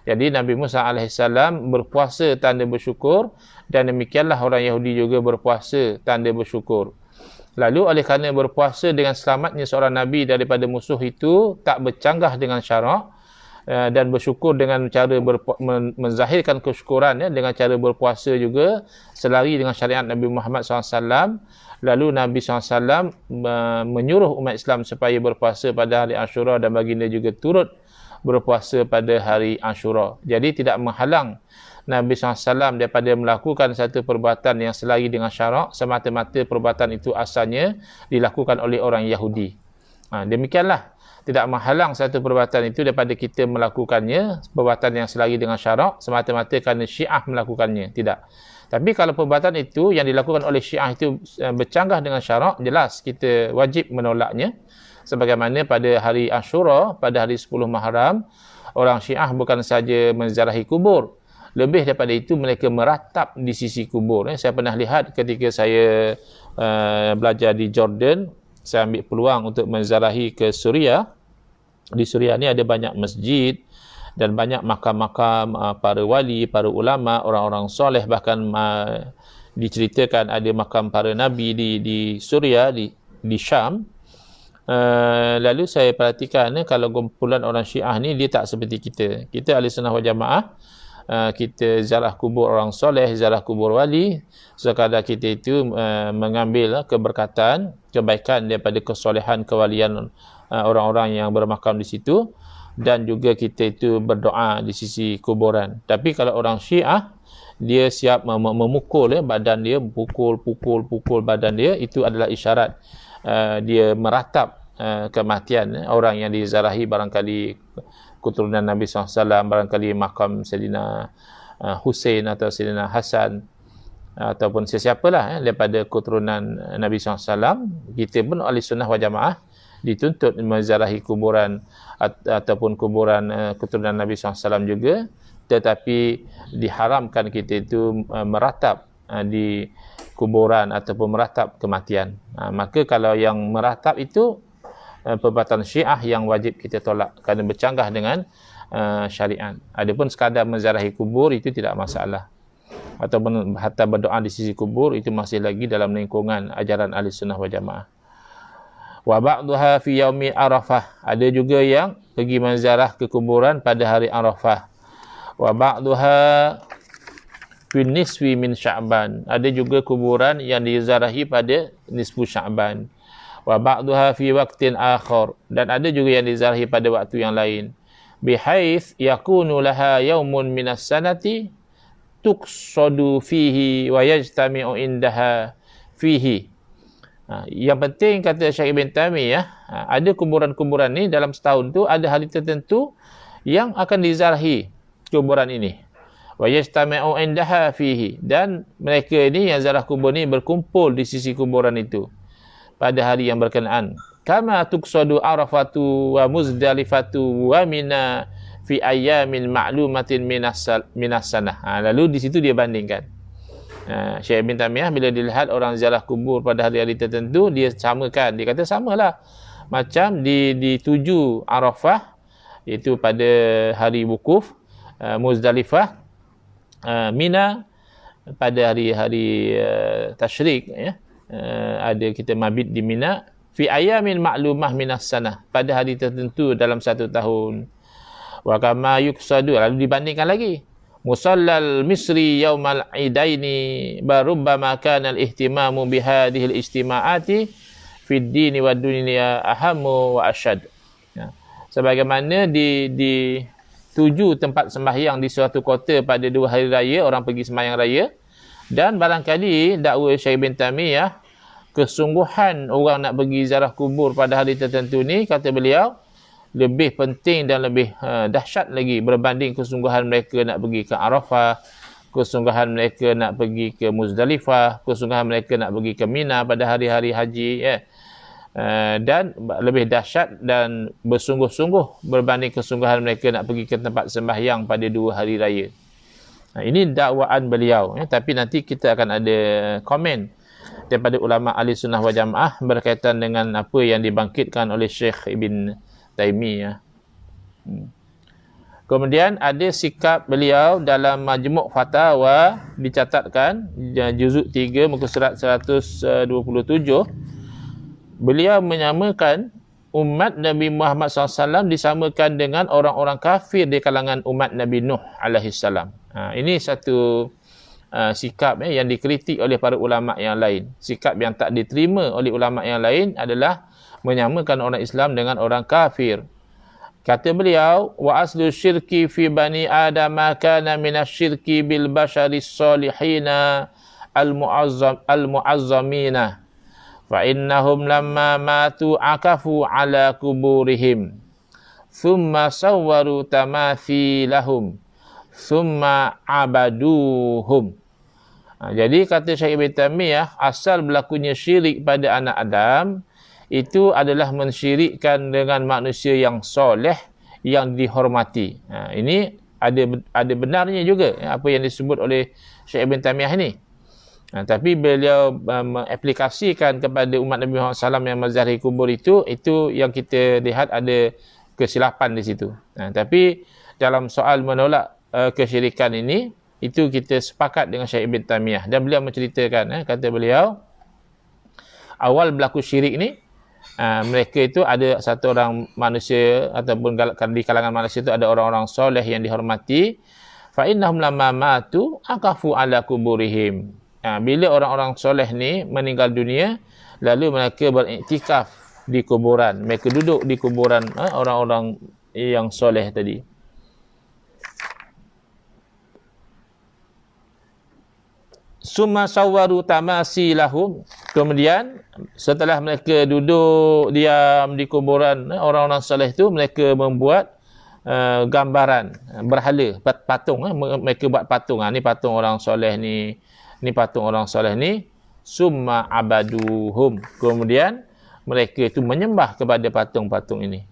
Jadi Nabi Musa alaihissalam berpuasa tanda bersyukur, dan demikianlah orang Yahudi juga berpuasa tanda bersyukur. Lalu oleh kerana berpuasa dengan selamatnya seorang Nabi daripada musuh itu tak bercanggah dengan syarak, dan bersyukur dengan cara menzahirkan kesyukuran, dengan cara berpuasa juga selari dengan syariat Nabi Muhammad SAW. Lalu Nabi SAW menyuruh umat Islam supaya berpuasa pada hari Asyura, dan baginda juga turut berpuasa pada hari Asyura. Jadi tidak menghalang Nabi SAW daripada melakukan satu perbuatan yang selari dengan syarak, semata-mata perbuatan itu asalnya dilakukan oleh orang Yahudi. Demikianlah, tidak menghalang satu perbuatan itu daripada kita melakukannya, perbuatan yang selari dengan syarak, semata-mata kerana Syiah melakukannya. Tidak. Tapi kalau perbuatan itu yang dilakukan oleh Syiah itu bercanggah dengan syarak, jelas kita wajib menolaknya. Sebagaimana pada hari Asyura, pada hari 10 Muharram, orang Syiah bukan saja menziarahi kubur, Lebih daripada itu, mereka meratap di sisi kubur. Saya pernah lihat ketika saya belajar di Jordan, saya ambil peluang untuk menziarahi ke Suria. Di Suria ni ada banyak masjid dan banyak makam-makam para wali, para ulama, orang-orang soleh. Bahkan diceritakan ada makam para nabi di Suria, di Syam. Lalu saya perhatikan kalau kumpulan orang Syiah ni, dia tak seperti kita. Kita Ahlussunnah wal Jamaah, kita ziarah kubur orang soleh, ziarah kubur wali, sekadar kita itu mengambil keberkatan, kebaikan daripada kesolehan, kewalian orang-orang yang bermakam di situ, dan juga kita itu berdoa di sisi kuburan. Tapi kalau orang Syiah, dia siap memukul badan dia, pukul badan dia, itu adalah isyarat dia meratap kematian. Orang yang dizarahi barangkali keturunan Nabi SAW, barangkali makam Sayyidina Hussein atau Sayyidina Hasan, ataupun sesiapalah daripada keturunan Nabi SAW. Kita pun Ahlussunnah wal Jamaah dituntut menzarahi kuburan ataupun kuburan keturunan Nabi SAW juga, tetapi diharamkan kita itu meratap di kuburan ataupun meratap kematian. Maka kalau yang meratap itu perbuatan Syiah yang wajib kita tolak kerana bercanggah dengan syariat. Adapun sekadar menziarahi kubur itu tidak masalah, ataupun hatta berdoa di sisi kubur itu masih lagi dalam lingkungan ajaran Ahlussunnah wal Jamaah. Wa ba'daha fi yaumi Arafah, ada juga yang pergi menziarah ke kuburan pada hari Arafah. Wa ba'daha fi nisfi min Sya'ban, ada juga kuburan yang diziarahi pada nisfu Sya'ban. Wa ba'daha fi waqtin akhar, dan ada juga yang diziarahi pada waktu yang lain. Bihaits yakunu laha yaumun minas sanati tuqsadu fihi wa yajtami'u indaha fihi. Yang penting, kata Syekh Ibn Taimiyah, ada kuburan-kuburan ni dalam setahun tu ada hari tertentu yang akan diziarahi kuburan ini. Wa yajtami'u indaha fihi, dan mereka ini yang ziarah kubur ni berkumpul di sisi kuburan itu pada hari yang berkenaan. Kama tuqsadu Arafatu wa Muzdalifatu wa Mina fi ayyamin ma'lumatin minas sanah. Lalu di situ dia bandingkan. Syekh Ibn Taimiyah bila dilihat orang ziarah kubur pada hari-hari tertentu, dia samakan. Dia kata samalah macam di 7 Arafah, iaitu pada hari wukuf, Muzdalifah, Mina pada hari-hari tasyrik, ada kita mabit di Mina, fi ayamin ma'lumah minas sanah, pada hari tertentu dalam satu tahun. Wa kama yuqsadu, lalu dibandingkan lagi, musallal misri yaumal idaini barubbama kana al-ihtimamu bihadhihi al-ijtima'ati fi ad-din wa dunya ahammu wa ashad. Sebagaimana di 7 tempat sembahyang di suatu kota pada 2 hari raya, orang pergi sembahyang raya, dan barangkali dakwa Syekh Ibn Taimiyah, kesungguhan orang nak pergi ziarah kubur pada hari tertentu ni, kata beliau, lebih penting dan lebih dahsyat lagi berbanding kesungguhan mereka nak pergi ke Arafah, kesungguhan mereka nak pergi ke Muzdalifah, kesungguhan mereka nak pergi ke Mina pada hari-hari haji, dan lebih dahsyat dan bersungguh-sungguh berbanding kesungguhan mereka nak pergi ke tempat sembahyang pada 2 hari raya. Ini dakwaan beliau, tapi nanti kita akan ada komen daripada ulama Ahlussunnah wal Jamaah berkaitan dengan apa yang dibangkitkan oleh Syekh Ibn Taimiyah. Kemudian ada sikap beliau dalam Majmu' Fatawa, dicatatkan juzuk 3 muka surat 127. Beliau menyamakan umat Nabi Muhammad SAW disamakan dengan orang-orang kafir di kalangan umat Nabi Nuh alaihissalam. Ini satu sikap yang dikritik oleh para ulama yang lain. Sikap yang tak diterima oleh ulama yang lain adalah menyamakan orang Islam dengan orang kafir. Kata beliau, wa aslu syirki fi bani Adam kana minasyirki bil basharis salihina al-mu'azzamina. Fa innahum lamma matu akafu ala kuburihim thumma sawwaru tamathilahum thumma abaduhum. Jadi kata Syekh Ibn Taimiyah, asal berlakunya syirik pada anak Adam itu adalah mensyirikkan dengan manusia yang soleh, yang dihormati. Ini ada benarnya juga apa yang disebut oleh Syekh Ibn Taimiyah ini. Tapi beliau mengaplikasikan kepada umat Nabi Muhammad SAW yang menziarahi kubur itu yang kita lihat ada kesilapan di situ. Tapi dalam soal menolak kesyirikan ini, itu kita sepakat dengan Syekh Ibn Taimiyah. Dan beliau menceritakan, kata beliau, awal berlaku syirik ni, mereka itu ada satu orang manusia ataupun di kalangan manusia itu ada orang-orang soleh yang dihormati. Fa innahum lamma matu aqafu ala kuburihim. Bila orang-orang soleh ni meninggal dunia, lalu mereka beriktikaf di kuburan. Mereka duduk di kuburan orang-orang yang soleh tadi. Summa sawwaru tamasilahum. Kemudian setelah mereka duduk diam di kuburan orang-orang soleh itu, mereka membuat gambaran berhala, patung. Mereka buat patung. Ni patung orang soleh ni. Ni patung orang soleh ni. Summa abaduhum. Kemudian mereka itu menyembah kepada patung-patung ini.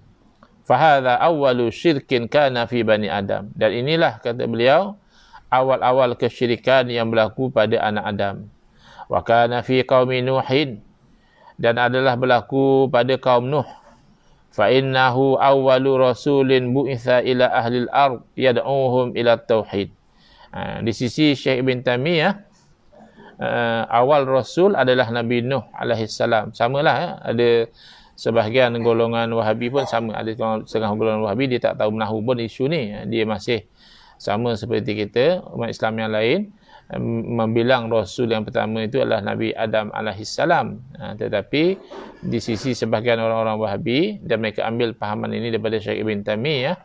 Fahadha awwalu syirkin kana fi bani Adam. Dan inilah, kata beliau, awal-awal kesyirikan yang berlaku pada anak Adam. Wa kana fi qaumi Nuhin. Dan adalah berlaku pada kaum Nuh. Fa innahu awwalu rasulin bu'itha ila ahlil ard yad'uhum ila tauhid. Di sisi Syekh Ibn Taimiyah, awal Rasul adalah Nabi Nuh alaihissalam. Samalah, ada sebahagian golongan Wahabi pun sama. Ada setengah golongan Wahabi dia tak tahu menahu pun isu ni. Dia masih sama seperti kita, umat Islam yang lain, membilang Rasul yang pertama itu adalah Nabi Adam alaihissalam. Tetapi di sisi sebahagian orang-orang Wahabi, dan mereka ambil pahaman ini daripada Syekh Ibn Taimiyah,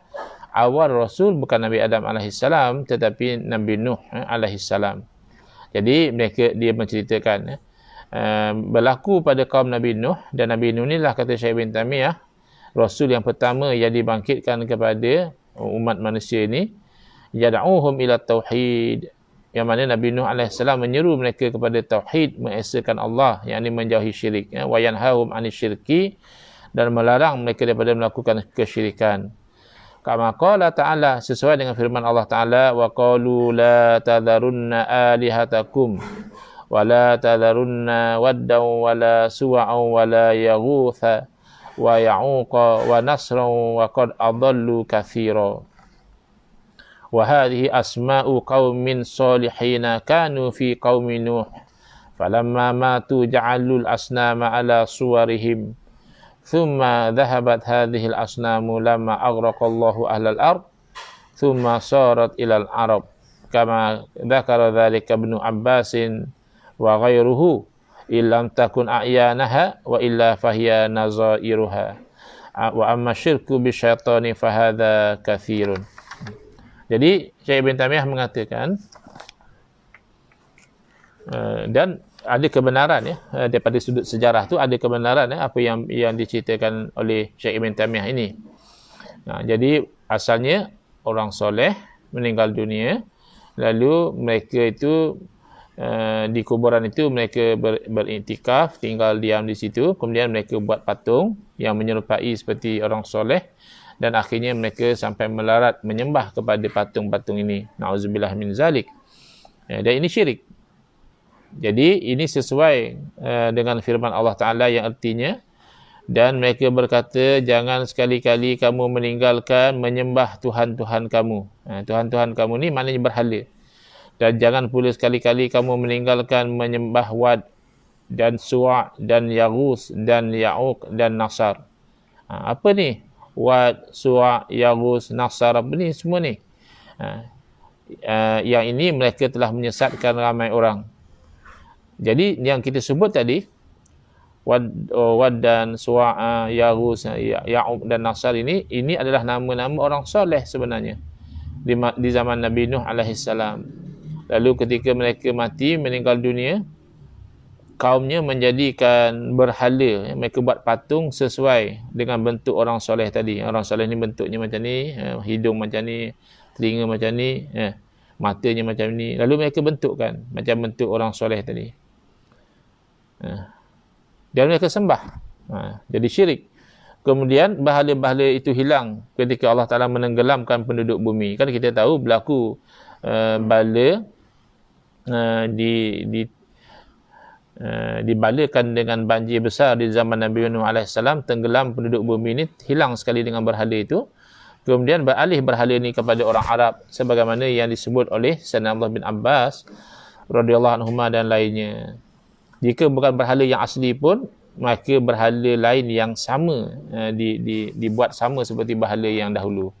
awal Rasul bukan Nabi Adam alaihissalam tetapi Nabi Nuh alaihissalam. Jadi dia menceritakan berlaku pada kaum Nabi Nuh, dan Nabi Nuh inilah, kata Syekh Ibn Taimiyah, Rasul yang pertama yang dibangkitkan kepada umat manusia ini, yad'uhum ila tauhid, yang mana Nabi Nuh AS menyeru mereka kepada tauhid, mengesakan Allah, yakni menjauhi syirik, wa yanhahum anisyirki, dan melarang mereka daripada melakukan kesyirikan. Kama qala ta'ala, sesuai dengan firman Allah Ta'ala, wa qalu la tadharunna alihatakum wa la tadharunna waddan wa la suwa'an wa la yaghutha wa ya'uqa wa nasran wa qad adallu katsira. Wa hadhihi asma'u qaumin salihina kanu fi qaumi Nuh falamma matu ja'alul asnama ala suwarihim thumma dhahabat hadhihi al-asnamu lamma aghraqallahu ahlal ard thumma sarat ilal arab kama dzakara dzalika Ibnu Abbasin wa ghairuhu illam takun a'yanaha wa illa fahiya nazairuha wa amma syirku bisyaitani fahadha katsirun. Jadi Syekh Ibn Taimiyah mengatakan, dan ada kebenaran daripada sudut sejarah tu ada kebenaran apa yang diceritakan oleh Syekh Ibn Taimiyah ini. Jadi asalnya orang soleh meninggal dunia, lalu mereka itu di kuburan itu mereka beriktikaf, tinggal diam di situ, kemudian mereka buat patung yang menyerupai seperti orang soleh, dan akhirnya mereka sampai melarat menyembah kepada patung-patung ini. Na'udzubillah min zalik. Dan ini syirik. Jadi ini sesuai dengan firman Allah Ta'ala yang artinya, dan mereka berkata, jangan sekali-kali kamu meninggalkan menyembah Tuhan-Tuhan kamu. Tuhan-Tuhan kamu ni maknanya berhala. Dan jangan pula sekali-kali kamu meninggalkan menyembah Wad dan Suwa' dan Yaghus dan Ya'uq dan Nasar. Apa ni? Wad, Suwa', Yaghus, Nasar, apa ni semua ni? Yang ini mereka telah menyesatkan ramai orang. Jadi yang kita sebut tadi, Wad dan Suwa', Yaghus, Ya'uq dan Nasar ini adalah nama-nama orang soleh sebenarnya di zaman Nabi Nuh alaihissalam. Lalu ketika mereka mati, meninggal dunia, kaumnya menjadikan berhala, mereka buat patung sesuai dengan bentuk orang soleh tadi. Orang soleh ni bentuknya macam ni, hidung macam ni, telinga macam ni, matanya macam ni. Lalu mereka bentukkan macam bentuk orang soleh tadi. Dan mereka sembah. Jadi syirik. Kemudian bahala-bahala itu hilang ketika Allah Ta'ala menenggelamkan penduduk bumi. Kan kita tahu berlaku bala dibalakan dengan banjir besar di zaman Nabi Nuh AS, tenggelam penduduk bumi ini, hilang sekali dengan berhala itu. Kemudian beralih berhala ini kepada orang Arab, sebagaimana yang disebut oleh Sayyidina Abdullah bin Abbas radhiyallahu anhuma dan lainnya. Jika bukan berhala yang asli pun, maka berhala lain yang sama dibuat sama seperti berhala yang dahulu.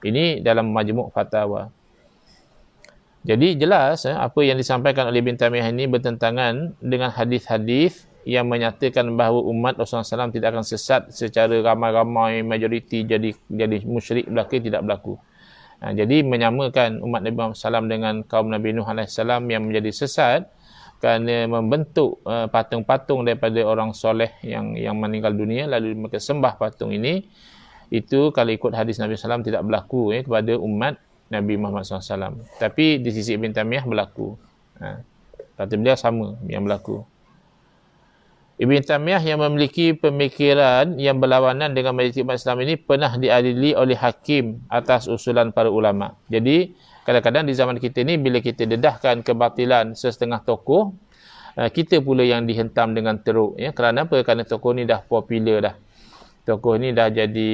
Ini dalam Majmu' Fatawa. Jadi jelas apa yang disampaikan oleh Ibn Taymiyah ini bertentangan dengan hadis-hadis yang menyatakan bahawa umat Rasulullah SAW tidak akan sesat secara ramai-ramai majoriti jadi musyrik belaka, tidak berlaku. Jadi menyamakan umat Nabi Muhammad SAW dengan kaum Nabi Nuh AS yang menjadi sesat kerana membentuk patung-patung daripada orang soleh yang meninggal dunia, lalu mereka sembah patung ini. Itu kalau ikut hadis Nabi SAW tidak berlaku kepada umat Nabi Muhammad SAW. Tapi di sisi Ibn Taymiyah berlaku. Kata beliau sama yang berlaku. Ibn Taymiyah yang memiliki pemikiran yang berlawanan dengan majoriti umat Islam ini pernah diadili oleh hakim atas usulan para ulama. Jadi kadang-kadang di zaman kita ni, bila kita dedahkan kebatilan sesetengah tokoh, kita pula yang dihentam dengan teruk. Kerana apa? Kerana tokoh ni dah popular dah. Tokoh ni dah jadi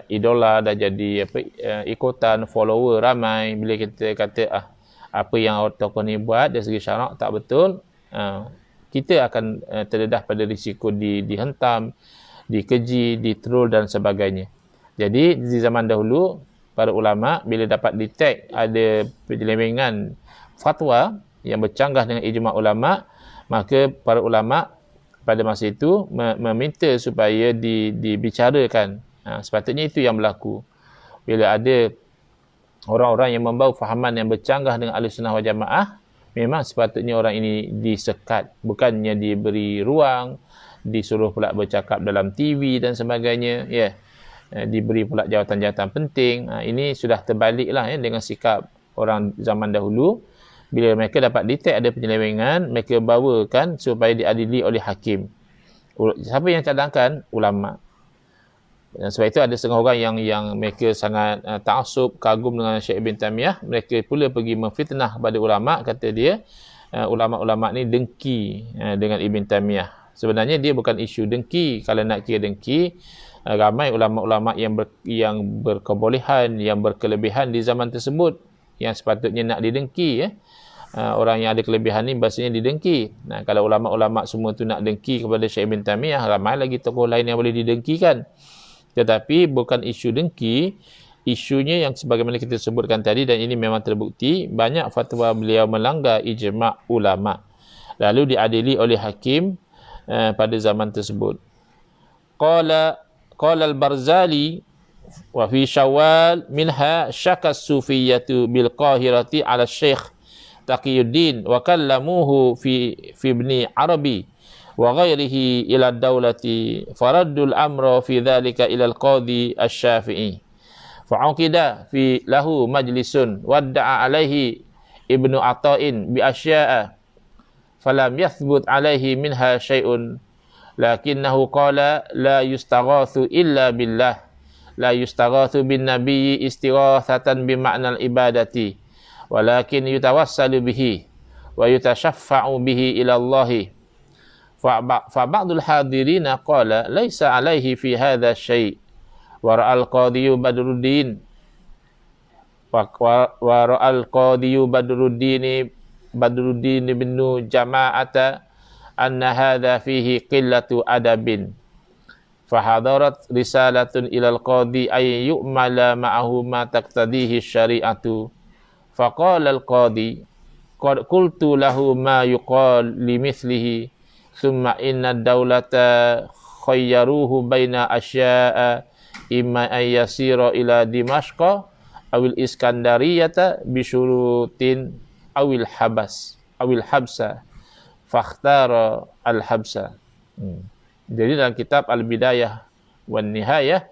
idola, dah jadi ikutan, follower ramai. Bila kita kata apa yang tokoh ni buat dari segi syarak tak betul, kita akan terdedah pada risiko dihentam, dikeji, ditroll dan sebagainya. Jadi di zaman dahulu, para ulama bila dapat detect ada penyelewengan fatwa yang bercanggah dengan ijma' ulama, maka para ulama pada masa itu meminta supaya dibicarakan. Sepatutnya itu yang berlaku. Bila ada orang-orang yang membawa fahaman yang bercanggah dengan Ahlussunnah wal Jamaah, memang sepatutnya orang ini disekat, bukannya diberi ruang, disuruh pula bercakap dalam TV dan sebagainya, diberi pula jawatan-jawatan penting. Ini sudah terbaliklah dengan sikap orang zaman dahulu. Bila mereka dapat detect ada penyelewengan, mereka bawakan supaya diadili oleh hakim. Siapa yang cadangkan? Ulama. Dan sebab itu ada setengah orang yang mereka sangat ta'assub, kagum dengan Syekh Ibn Taymiyah. Mereka pula pergi memfitnah kepada ulama, kata dia ulama-ulama ni dengki dengan Ibn Taymiyah. Sebenarnya dia bukan isu dengki. Kalau nak kira dengki, ramai ulama-ulama yang berkebolehan, yang berkelebihan di zaman tersebut yang sepatutnya nak didengki. Orang yang ada kelebihan ni bahasanya didengki. Kalau ulama-ulama semua tu nak dengki kepada Syekh Ibn Taymiyah, ramai lagi tokoh lain yang boleh didengkikan. Tetapi bukan isu dengki, isunya yang sebagaimana kita sebutkan tadi, dan ini memang terbukti, banyak fatwa beliau melanggar ijma' ulama, lalu diadili oleh hakim pada zaman tersebut. Qala al-Barzali wa fi Syawal minha syaka as-sufiyyatu bil Qahirati ala Syekh Taqiyuddin wa kallamuhu fi Ibni Arabi wa ghairihi ila ad-dawlati faraddul amra fi dhalika ila al-qadhi asy-Syafi'i fa'uqida fi lahu majlisun wadda'a alaihi Ibnu Ata'in bi asya'a falam yathbut alaihi minha syai'un lakinnahu qala la yustaghathu illa billah la yustaghathu bin nabiyyi istighatsatan bi ma'nal ibadati walakin yutawassalu bihi wa yutashaffa'u bihi ila Allahi fa ba'dul hadirina qala laisa alaihi fi hadha syai' wa ra'al qadhiyu Badruddin wa ra'al qadhiyu Badruddin bin Jama'ata anna hadha fihi qillatu adabin fahadarat risalatun ilal qadhi ay yu'mala ma'ahu ma taqtadihi syari'atu faqala al-qadhi qad qultu lahu ma yuqal limithlihi thumma inna ad-dawlata khayyaruhu baina asya'a imma an yasira ila Dimashqa awil Iskandariyata bisyurutin awil habsa fakhtara al-habsa. Jadi dalam kitab Al-Bidayah wan Nihayah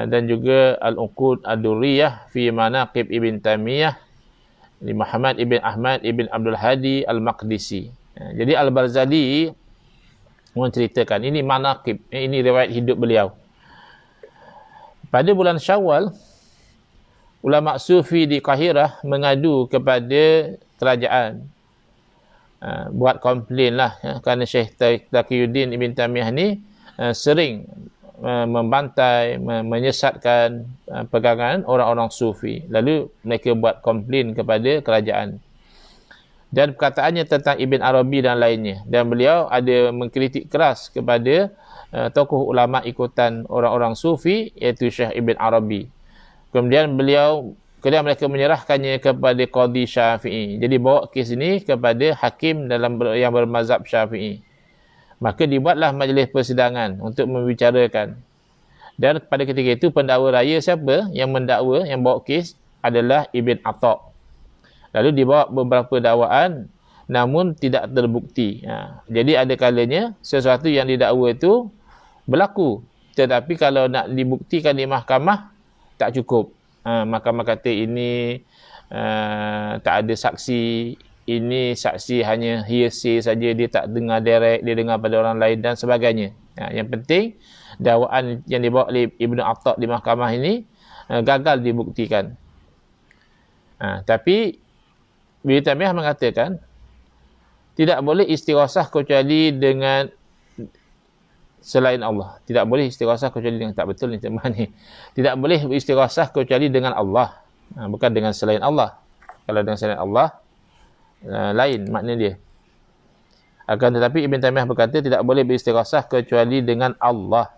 dan juga Al-Uqud Ad-Durriyah fi Manaqib Ibn Taymiyah di Muhammad Ibn Ahmad Ibn Abdul Hadi Al-Maqdisi. Jadi Al-Barzali menceritakan ini manaqib, ini riwayat hidup beliau. Pada bulan Syawal, ulama sufi di Qahirah mengadu kepada kerajaan. Buat komplain lah, kerana Syekh Taqiyuddin Ibn Taymiyah ni sering membantai, menyesatkan pegangan orang-orang sufi. Lalu mereka buat komplain kepada kerajaan. Dan perkataannya tentang Ibn Arabi dan lainnya. Dan beliau ada mengkritik keras kepada tokoh ulama ikutan orang-orang sufi, iaitu Syekh Ibn Arabi. Kemudian mereka menyerahkannya kepada Qadhi Syafi'i. Jadi bawa kes ini kepada hakim yang bermazhab Syafi'i. Maka dibuatlah majlis persidangan untuk membicarakan. Dan pada ketika itu pendakwa raya siapa yang mendakwa, yang bawa kes adalah Ibn Atha'. Lalu dibawa beberapa dakwaan namun tidak terbukti. Jadi ada kalanya sesuatu yang didakwa itu berlaku, tetapi kalau nak dibuktikan di mahkamah tak cukup. Mahkamah kata ini tak ada saksi, ini saksi hanya hearsay saja, dia tak dengar direct, dia dengar pada orang lain dan sebagainya. Yang penting dakwaan yang dibawa oleh Ibn Atha' di mahkamah ini gagal dibuktikan. Tapi Ibn Taymiyah mengatakan tidak boleh istighasah kecuali dengan selain Allah. Tidak boleh istighasah kecuali dengan, tak betul ni teman ni. Tidak boleh istighasah kecuali dengan Allah. Bukan dengan selain Allah. Kalau dengan selain Allah, lain makna dia. Akan tetapi Ibn Taymiyah berkata tidak boleh beristighasah kecuali dengan Allah.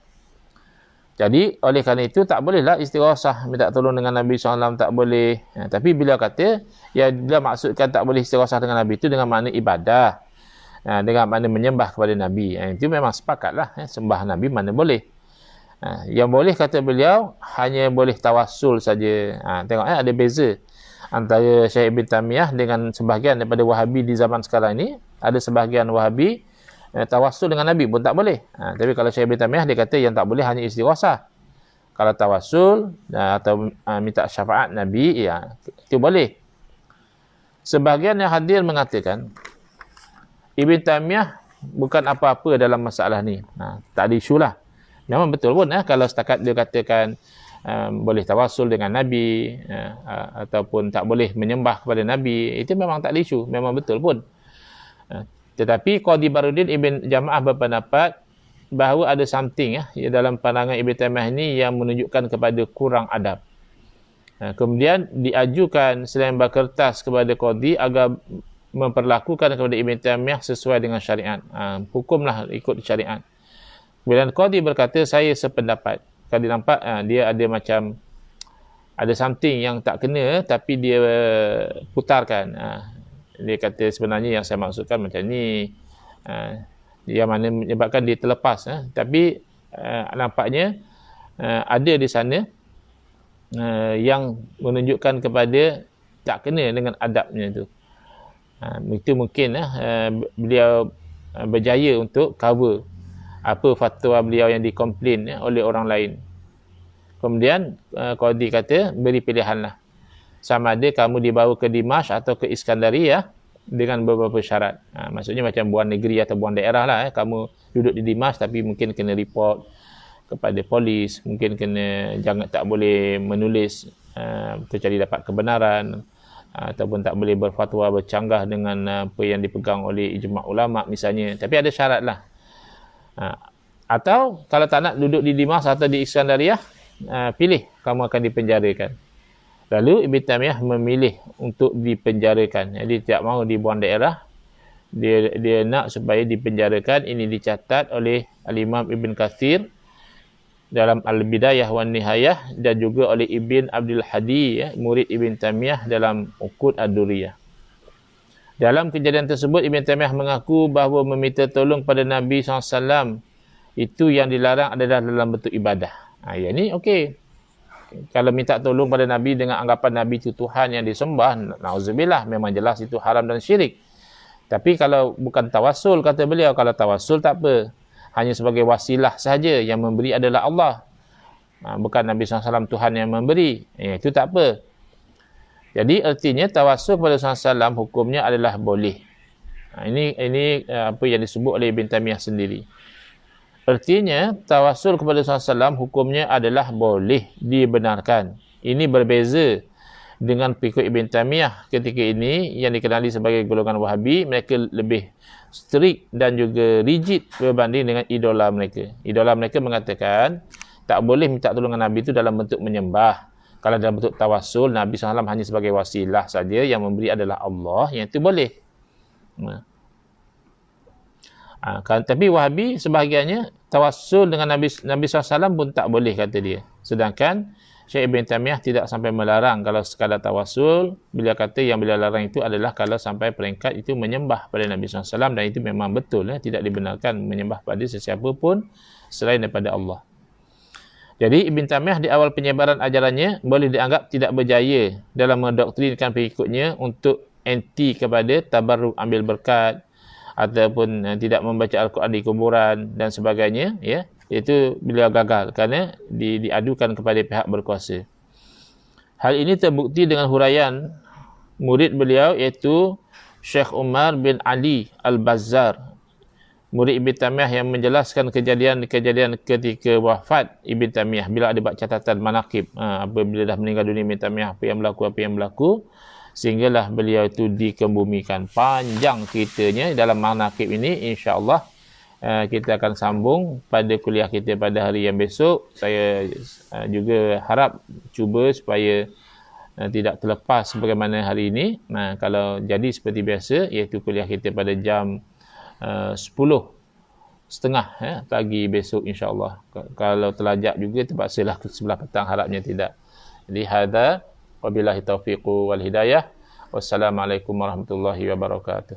Jadi oleh kerana itu tak bolehlah istighasah, minta tolong dengan Nabi SAW, tak boleh. Tapi beliau kata, ya beliau maksudkan tak boleh istighasah dengan Nabi itu dengan makna ibadah. Dengan makna menyembah kepada Nabi. Itu memang sepakatlah, sembah Nabi mana boleh. Yang boleh kata beliau hanya boleh tawassul saja. Tengok ada beza antara Syekh Ibn Taymiyah dengan sebahagian daripada Wahabi di zaman sekarang ini. Ada sebahagian Wahabi tawassul dengan Nabi pun tak boleh. Tapi kalau Syekh Ibn Taymiyah dia kata yang tak boleh hanya istighasah. Kalau tawassul atau minta syafaat Nabi, ya itu boleh. Sebahagian yang hadir mengatakan Ibn Taymiyah bukan apa-apa dalam masalah ni. Tak ada isu lah. Memang betul pun kalau setakat dia katakan boleh tawassul dengan Nabi ataupun tak boleh menyembah kepada Nabi, itu memang tak ada isu. Memang betul pun. Tetapi Qadhi Baharuddin Ibn Jama'ah berpendapat bahawa ada something dalam pandangan Ibn Taymiyah ini yang menunjukkan kepada kurang adab. Kemudian diajukan selain berkertas kepada Qadhi agar memperlakukan kepada Ibn Taymiyah sesuai dengan syariat. Hukumlah ikut syariat. Kemudian Qadhi berkata, saya sependapat. Qadhi nampak dia ada macam ada something yang tak kena tapi dia putarkan. Dia kata sebenarnya yang saya maksudkan macam ni, yang mana menyebabkan dia terlepas. Tapi nampaknya ada di sana yang menunjukkan kepada tak kena dengan adabnya itu. Itu mungkin beliau berjaya untuk cover apa fatwa beliau yang dikomplain oleh orang lain. Kemudian Qadhi kata beri pilihanlah, sama ada kamu dibawa ke Dimash atau ke Iskandariyah dengan beberapa syarat. Maksudnya macam buan negeri atau buan daerah lah. Kamu duduk di Dimash tapi mungkin kena report kepada polis, mungkin jangan tak boleh menulis kecuali dapat kebenaran, ataupun tak boleh berfatwa bercanggah dengan apa yang dipegang oleh ijma' ulama misalnya. Tapi ada syarat lah. Atau kalau tak nak duduk di Dimash atau di Iskandariyah, pilih kamu akan dipenjarakan. Lalu Ibn Taymiyah memilih untuk dipenjarakan. Jadi tidak mahu dibuang daerah. Dia nak supaya dipenjarakan. Ini dicatat oleh Al-Imam Ibn Kathir dalam Al-Bidayah wan Nihayah dan juga oleh Ibn Abdul Hadi, murid Ibn Taymiyah dalam Uqud Ad-Duriyah. Dalam kejadian tersebut Ibn Taymiyah mengaku bahawa meminta tolong pada Nabi SAW itu yang dilarang adalah dalam bentuk ibadah. Yang ni okey. Kalau minta tolong pada Nabi dengan anggapan Nabi itu Tuhan yang disembah, na'udzubillah, memang jelas itu haram dan syirik. Tapi kalau bukan tawassul, kata beliau, kalau tawassul tak apa. Hanya sebagai wasilah sahaja, yang memberi adalah Allah. Bukan Nabi SAW Tuhan yang memberi. Itu tak apa. Jadi artinya tawassul kepada SAW hukumnya adalah boleh. Ini apa yang disebut oleh Ibn Taymiyah sendiri. Artinya tawassul kepada Rasulullah SAW hukumnya adalah boleh dibenarkan. Ini berbeza dengan pengikut Ibn Taymiyah ketika ini yang dikenali sebagai golongan Wahabi. Mereka lebih strict dan juga rigid berbanding dengan idola mereka. Idola mereka mengatakan tak boleh minta tolongan Nabi itu dalam bentuk menyembah. Kalau dalam bentuk tawassul, Nabi SAW hanya sebagai wasilah saja, yang memberi adalah Allah, yang itu boleh. Tapi Wahabi sebahagiannya tawassul dengan Nabi SAW pun tak boleh, kata dia. Sedangkan Syekh Ibn Taymiyah tidak sampai melarang kalau sekadar tawassul. Beliau kata yang beliau larang itu adalah kalau sampai peringkat itu menyembah pada Nabi SAW, dan itu memang betul, tidak dibenarkan menyembah pada sesiapa pun selain daripada Allah. Jadi Ibn Taymiyah di awal penyebaran ajarannya boleh dianggap tidak berjaya dalam mendoktrinkan pengikutnya untuk anti kepada tabarruk ambil berkat ataupun tidak membaca Al-Quran di kuburan dan sebagainya, ya. Itu beliau gagal kerana diadukan kepada pihak berkuasa. Hal ini terbukti dengan huraian murid beliau iaitu Syekh Umar bin Ali Al-Bazzar, murid Ibn Taymiyah, yang menjelaskan kejadian-kejadian ketika wafat Ibn Taymiyah bila ada buat catatan manaqib, apabila dah meninggal dunia Ibn Taymiyah, apa yang berlaku, sehinggalah beliau itu dikebumikan. Panjang ceritanya dalam manaqib ini, insya-Allah kita akan sambung pada kuliah kita pada hari yang besok. Saya juga harap cuba supaya tidak terlepas sebagaimana hari ini. Kalau jadi seperti biasa, iaitu kuliah kita pada jam 10:30 pagi besok, insya-Allah. Kalau terlajak juga terpaksalah ke sebelah petang, harapnya tidak. Jadi hadza wabillahi taufiq wal hidayah. Wassalamualaikum warahmatullahi wabarakatuh.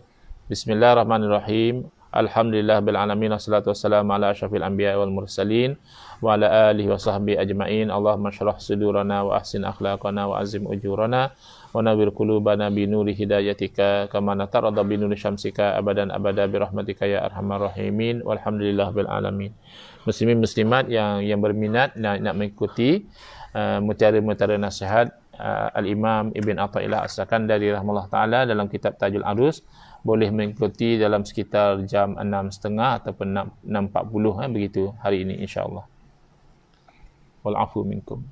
Bismillahirrahmanirrahim. Alhamdulillah bil alamin, wassalatu wassalamu ala asyrafil anbiya wal mursalin wa ala alihi wa sahbihi ajmain. Allahumma shrah sudurana wa ahsin akhlaqana wa azim ujurana wa nawwir qulubana bi nuri hidayatika kama natarada bi nuri syamsika abadan abada bi rahmatika ya arhamar rahimin. Walhamdulillah bil alamin. Muslimin muslimat yang berminat nak mengikuti mutiara-mutiara nasihat Al-Imam Ibn Atha'illah As-Sakandari rahimahullah ta'ala dalam kitab Tajul Arus, boleh mengikuti dalam sekitar jam 6.30 ataupun 6.40 begitu hari ini, insya-Allah. Wal afu minkum.